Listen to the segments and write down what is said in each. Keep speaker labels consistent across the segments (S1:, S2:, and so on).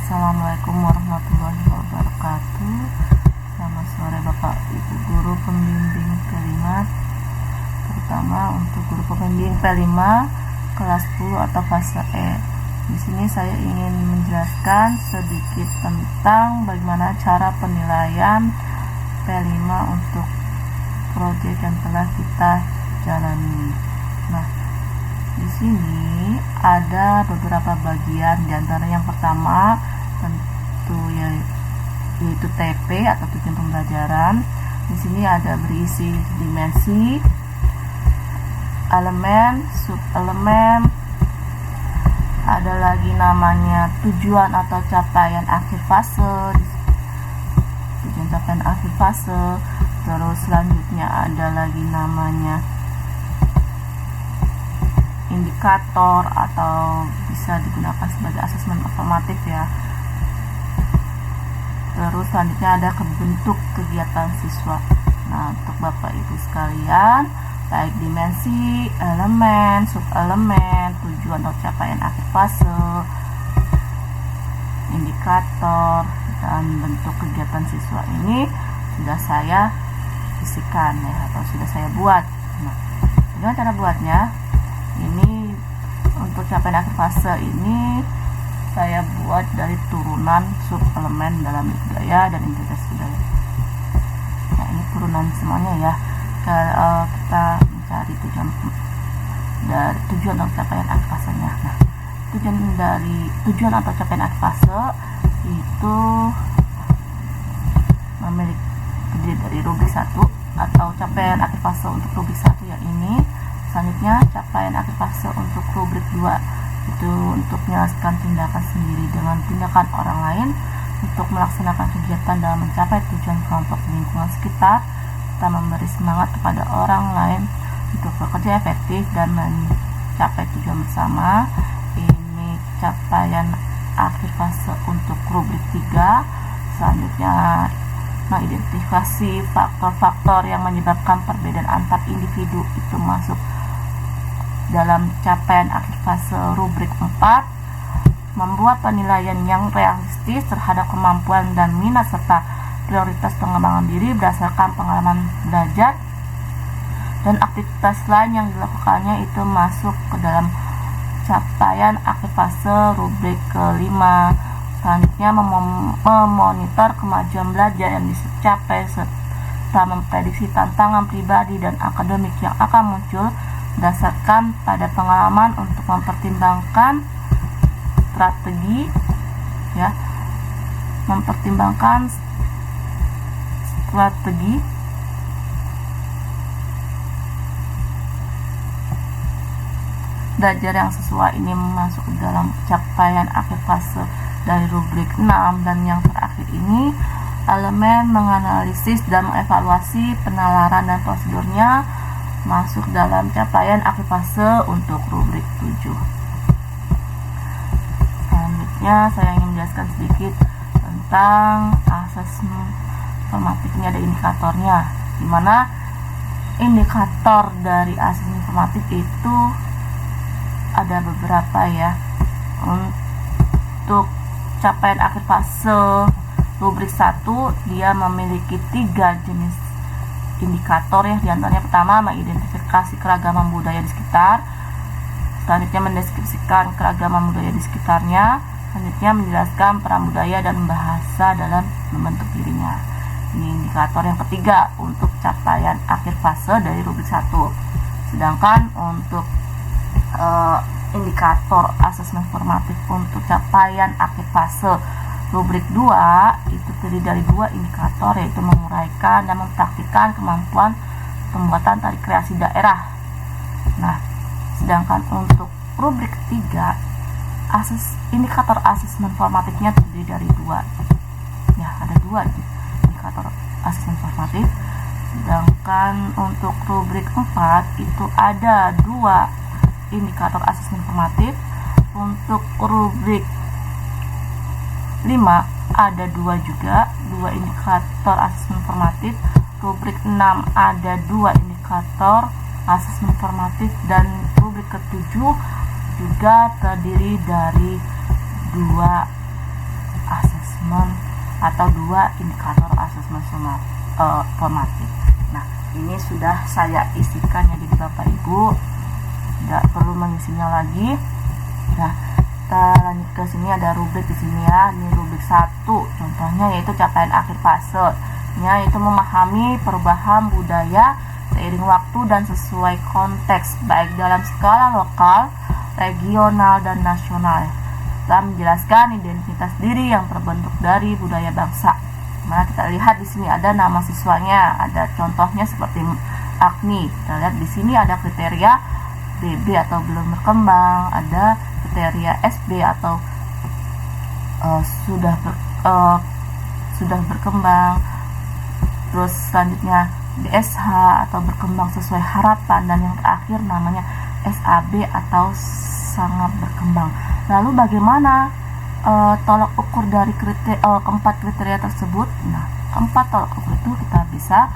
S1: Assalamualaikum warahmatullahi wabarakatuh. Selamat sore Bapak Ibu guru pembimbing P5, terutama untuk guru pembimbing P5 kelas 10 atau fase E. Di sini saya ingin menjelaskan sedikit tentang bagaimana cara penilaian P5 untuk proyek yang telah kita jalani. Nah, di sini ada beberapa bagian, di antara yang pertama tentu yaitu TP atau tujuan pembelajaran. Di sini ada berisi dimensi, elemen, subelemen, ada lagi namanya tujuan atau capaian akhir fase, tujuan capaian akhir fase. Terus selanjutnya ada lagi namanya indikator atau bisa digunakan sebagai asesmen formatif ya. Terus selanjutnya ada bentuk kegiatan siswa. Nah, untuk Bapak Ibu sekalian, baik dimensi, elemen, subelemen, tujuan atau capaian akhir fase, indikator, dan bentuk kegiatan siswa ini sudah saya isikan ya, atau sudah saya buat. Nah, bagaimana cara buatnya? Ini untuk capaian akhir fase ini saya buat dari turunan subelemen dalam budaya dan integritas budaya. Nah, ini turunan semuanya ya. Kita mencari tujuan atau capaian akhir fasenya. Nah, tujuan atau capaian akhir fase itu memiliki terdiri dari rubrik 1 atau capaian akhir fase untuk rubrik 1 yang ini. Selanjutnya capaian akhir fase untuk rubrik 2 itu untuk menyelesaikan tindakan sendiri dengan tindakan orang lain untuk melaksanakan kegiatan dalam mencapai tujuan kelompok lingkungan sekitar. Kita memberi semangat kepada orang lain untuk bekerja efektif dan mencapai tujuan bersama. Ini capaian akhir fase untuk rubrik 3. Selanjutnya mengidentifikasi faktor-faktor yang menyebabkan perbedaan antar individu itu masuk dalam capaian akhir fase rubrik 4. Membuat penilaian yang realistis terhadap kemampuan dan minat serta prioritas pengembangan diri berdasarkan pengalaman belajar dan aktivitas lain yang dilakukannya itu masuk ke dalam capaian akhir fase rubrik ke-5. Selanjutnya memonitor kemajuan belajar yang dicapai serta memprediksi tantangan pribadi dan akademik yang akan muncul berdasarkan pada pengalaman untuk mempertimbangkan strategi ya, mempertimbangkan strategi belajar yang sesuai. Ini masuk ke dalam capaian akhir fase dari rubrik 6. Dan yang terakhir ini elemen menganalisis dan mengevaluasi penalaran dan prosedurnya masuk dalam capaian akhir fase untuk rubrik 7. Selanjutnya saya ingin menjelaskan sedikit tentang asesmen formatif. Ini ada indikatornya, di mana indikator dari asesmen formatif itu ada beberapa ya. Untuk capaian akhir fase rubrik 1 dia memiliki 3 jenis indikator ya. Diantaranya pertama mengidentifikasi keragaman budaya di sekitar, selanjutnya mendeskripsikan keragaman budaya di sekitarnya, selanjutnya menjelaskan peran budaya dan bahasa dalam membentuk dirinya. Ini indikator yang ketiga untuk capaian akhir fase dari rubrik 1. Sedangkan untuk indikator asesmen formatif untuk capaian akhir fase rubrik 2 itu terdiri dari 2 indikator, yaitu menguraikan dan mempraktikkan kemampuan pembuatan tari kreasi daerah. Nah, sedangkan untuk rubrik 3 indikator asesmen formatifnya terdiri dari 2 ya, ada 2 indikator asesmen formatif. Sedangkan untuk rubrik 4 itu ada 2 indikator asesmen formatif. Untuk rubrik 5 ada 2 juga, 2 indikator asesmen formatif. Rubrik 6 ada 2 indikator asesmen formatif, dan rubrik ke-7 juga terdiri dari 2 assessment atau 2 indikator assessment formatif. Nah, ini sudah saya isikan ya, jadi Bapak Ibu tidak perlu mengisinya lagi. Nah, kita lanjut ke sini, ada rubrik di sini ya. Ini rubrik 1, contohnya yaitu capaian akhir fase, yaitu memahami perubahan budaya seiring waktu dan sesuai konteks baik dalam skala lokal, regional, dan nasional, dan menjelaskan identitas diri yang terbentuk dari budaya bangsa. Nah, kita lihat di sini ada nama siswanya, ada contohnya seperti Agni. Kita lihat di sini ada kriteria BB atau belum berkembang, ada kriteria SB atau sudah berkembang. Terus selanjutnya BSH atau berkembang sesuai harapan, dan yang terakhir namanya SAB atau sangat berkembang. Lalu bagaimana tolak ukur dari keempat kriteria tersebut? Nah, keempat tolak ukur itu kita bisa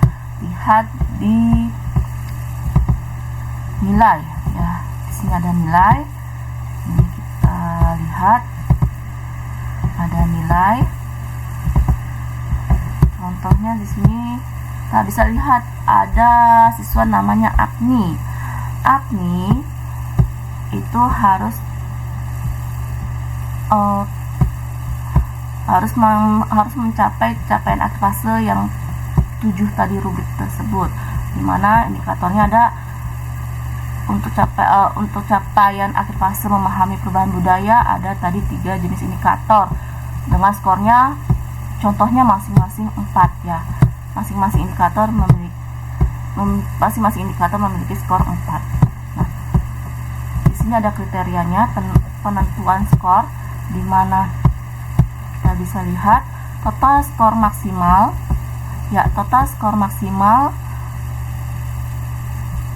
S1: lihat di nilai ya. Di sini ada nilai. Ini kita lihat ada nilai. Contohnya di sini kita bisa lihat ada siswa namanya Agni. Agni itu harus mencapai capaian akhir fase yang 7 tadi rubrik tersebut, dimana indikatornya ada untuk capaian akhir fase memahami perubahan budaya, ada tadi 3 jenis indikator dengan skornya, contohnya masing-masing 4 ya. Masing-masing indikator memiliki skor 4. Nah, di sini ada kriterianya penentuan skor, di mana kita bisa lihat total skor maksimal ya, total skor maksimal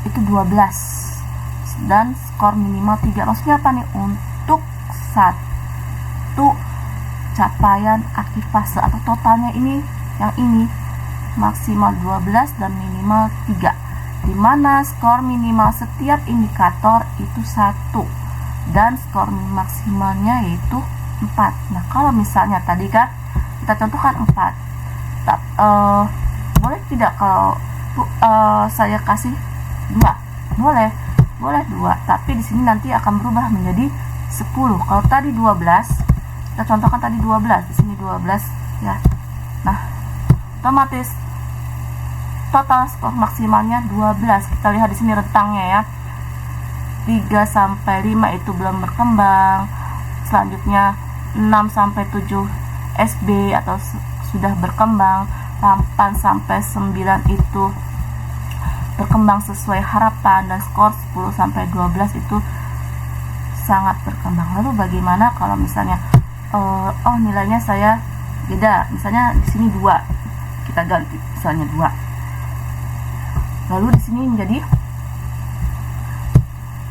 S1: itu 12 dan skor minimal 3. Maksudnya apa nih? Untuk satu capaian akhir fase atau totalnya ini, yang ini maksimal 12 dan minimal 3, di mana skor minimal setiap indikator itu 1 dan skor maksimalnya yaitu 4. Nah, kalau misalnya tadi kan kita contohkan 4, boleh tidak kalau saya kasih 2? Boleh 2, tapi di sini nanti akan berubah menjadi 10. Kalau tadi 12, kita contohkan tadi 12, di sini 12 ya. Nah, otomatis total skor maksimalnya 12. Kita lihat di sini rentangnya ya. 3 sampai 5 itu belum berkembang. Selanjutnya 6 sampai 7 SB atau sudah berkembang. 8 sampai 9 itu berkembang sesuai harapan, dan skor 10 sampai 12 itu sangat berkembang. Lalu bagaimana kalau misalnya nilainya saya beda, misalnya di sini 2, kita ganti misalnya 2. Lalu di sini menjadi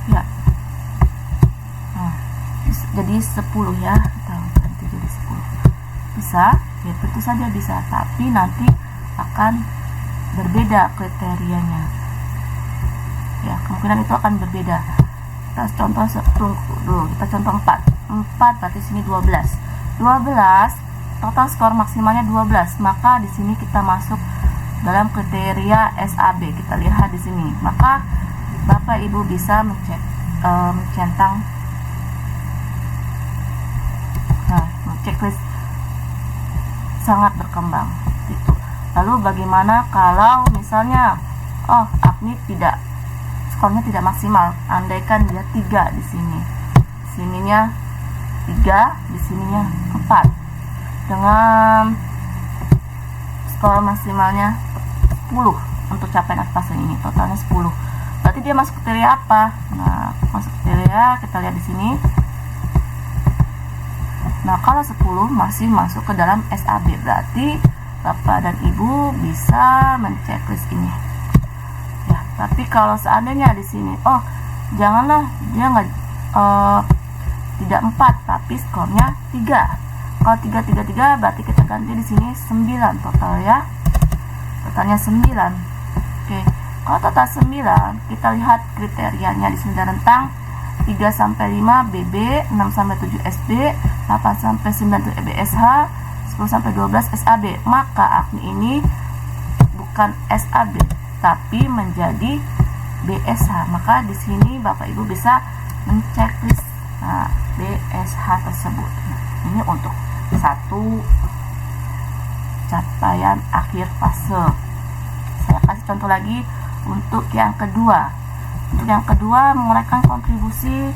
S1: ya. Nah, jadi 10 ya. Kita ganti jadi 10. Bisa? Ya, tentu saja bisa, tapi nanti akan berbeda kriterianya. Ya, kemungkinan itu akan berbeda. Kita contoh kita contoh 4 berarti sini 12 total skor maksimalnya 12, maka di sini kita masuk dalam kriteria SAB. Kita lihat di sini, maka Bapak Ibu bisa mencentang checklist sangat berkembang itu. Lalu bagaimana kalau misalnya Agni skornya tidak maksimal, andaikan dia 3 di sini, sininya 3, di sininya 4, dengan skor maksimalnya 10 untuk capaian akhir fase ini, totalnya 10. Berarti dia masuk kriteria apa? Nah, masuk kriteria, kita lihat di sini. Nah, kalau 10 masih masuk ke dalam SAB, berarti Bapak dan Ibu bisa menceklis ini. Ya, tapi kalau seandainya di sini, janganlah dia tidak 4, tapi skornya 3. Kalau 3 berarti kita ganti di sini 9 total ya. Totalnya 9. Oke. Kalau total 9, kita lihat kriterianya di sini ada rentang 3 sampai 5 BB, 6 sampai 7 SB, 8 sampai 9 itu EBSH, 10 sampai 12 SAB, maka AKMI ini bukan SAB tapi menjadi BSH. Maka di sini Bapak Ibu bisa menceklis BSH tersebut. Ini untuk satu capaian akhir fase. Saya kasih contoh lagi untuk yang kedua. Untuk yang kedua, menguraikan kontribusi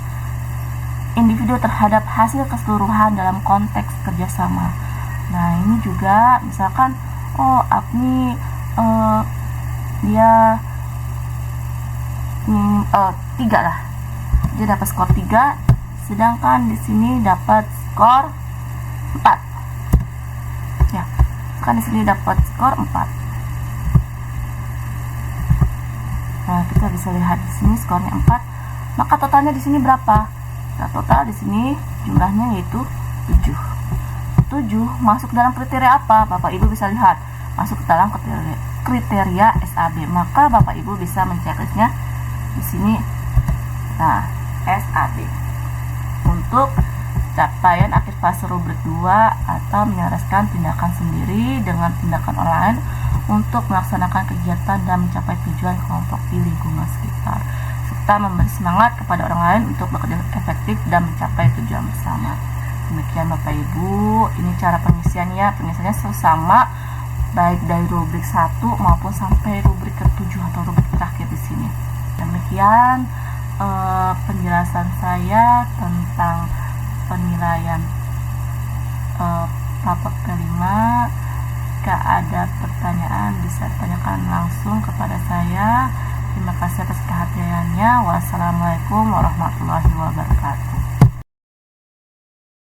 S1: individu terhadap hasil keseluruhan dalam konteks kerjasama. Nah, ini juga misalkan AKMI dia 3 lah. Dia dapat skor 3, sedangkan di sini dapat skor 4. Ya, kan di sini dapat skor 4. Nah, kita bisa lihat di sini skornya 4. Maka totalnya di sini berapa? Nah, total di sini jumlahnya yaitu 7. 7 masuk dalam kriteria apa? Bapak Ibu bisa lihat, masuk ke dalam kriteria SAB. Maka Bapak Ibu bisa menceklisnya di sini. Nah, SAB untuk capaian akhir fase rubrik 2 atau menyelaraskan tindakan sendiri dengan tindakan orang lain untuk melaksanakan kegiatan dan mencapai tujuan kelompok di lingkungan sekitar, serta memberi semangat kepada orang lain untuk bekerja efektif dan mencapai tujuan bersama. Demikian Bapak Ibu, ini cara pengisiannya. Pengisiannya sama baik dari rubrik 1 maupun sampai rubrik ke-7 atau rubrik terakhir di sini. Demikian penjelasan saya tentang penilaian babak kelima. Jika ada pertanyaan bisa ditanyakan langsung kepada saya. Terima kasih atas perhatiannya. Wassalamualaikum warahmatullahi wabarakatuh.